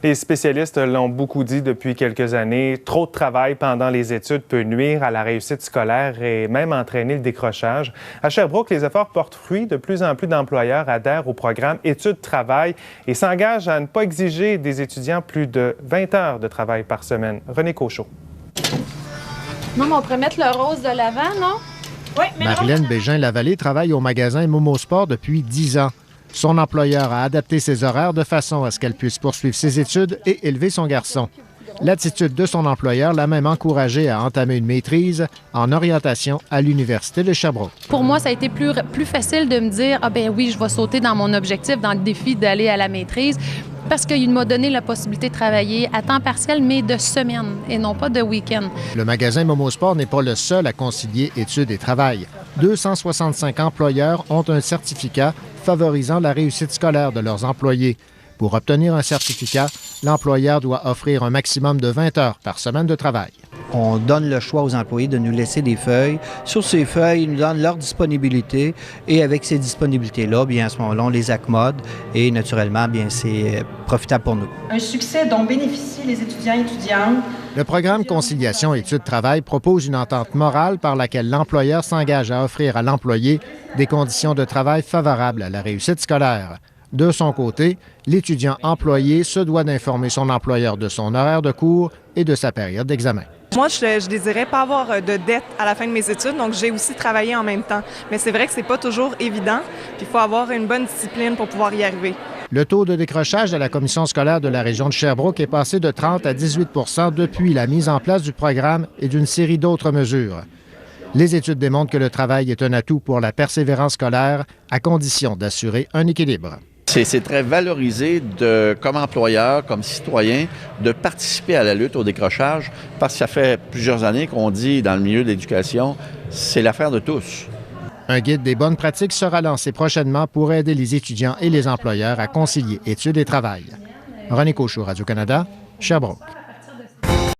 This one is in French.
Les spécialistes l'ont beaucoup dit depuis quelques années. Trop de travail pendant les études peut nuire à la réussite scolaire et même entraîner le décrochage. À Sherbrooke, les efforts portent fruit. De plus en plus d'employeurs adhèrent au programme Études-Travail et s'engagent à ne pas exiger des étudiants plus de 20 heures de travail par semaine. René Cochot. Non, mais on pourrait mettre le rose de l'avant, non? Oui, Marilène Bégin-Lavallée travaille au magasin Momo Sport depuis 10 ans. Son employeur a adapté ses horaires de façon à ce qu'elle puisse poursuivre ses études et élever son garçon. L'attitude de son employeur l'a même encouragée à entamer une maîtrise en orientation à l'Université de Sherbrooke. Pour moi, ça a été plus facile de me dire « Ah ben oui, je vais sauter dans mon objectif, dans le défi d'aller à la maîtrise », parce qu'il m'a donné la possibilité de travailler à temps partiel, mais de semaine et non pas de week-end. Le magasin Momo Sport n'est pas le seul à concilier études et travail. 265 employeurs ont un certificat favorisant la réussite scolaire de leurs employés. Pour obtenir un certificat, l'employeur doit offrir un maximum de 20 heures par semaine de travail. On donne le choix aux employés de nous laisser des feuilles. Sur ces feuilles, ils nous donnent leur disponibilité et avec ces disponibilités-là, bien à ce moment-là, on les accommode et naturellement, bien c'est profitable pour nous. Un succès dont bénéficient les étudiants et étudiantes. Le programme Conciliation Études-Travail propose une entente morale par laquelle l'employeur s'engage à offrir à l'employé des conditions de travail favorables à la réussite scolaire. De son côté, l'étudiant employé se doit d'informer son employeur de son horaire de cours et de sa période d'examen. Moi, je désirais pas avoir de dette à la fin de mes études, donc j'ai aussi travaillé en même temps. Mais c'est vrai que c'est pas toujours évident, puis il faut avoir une bonne discipline pour pouvoir y arriver. Le taux de décrochage de la commission scolaire de la région de Sherbrooke est passé de 30 à 18 % depuis la mise en place du programme et d'une série d'autres mesures. Les études démontrent que le travail est un atout pour la persévérance scolaire, à condition d'assurer un équilibre. C'est très valorisé comme employeur, comme citoyen, de participer à la lutte au décrochage, parce que ça fait plusieurs années qu'on dit dans le milieu de l'éducation, c'est l'affaire de tous. Un guide des bonnes pratiques sera lancé prochainement pour aider les étudiants et les employeurs à concilier études et travail. René Cochot, Radio-Canada, Sherbrooke.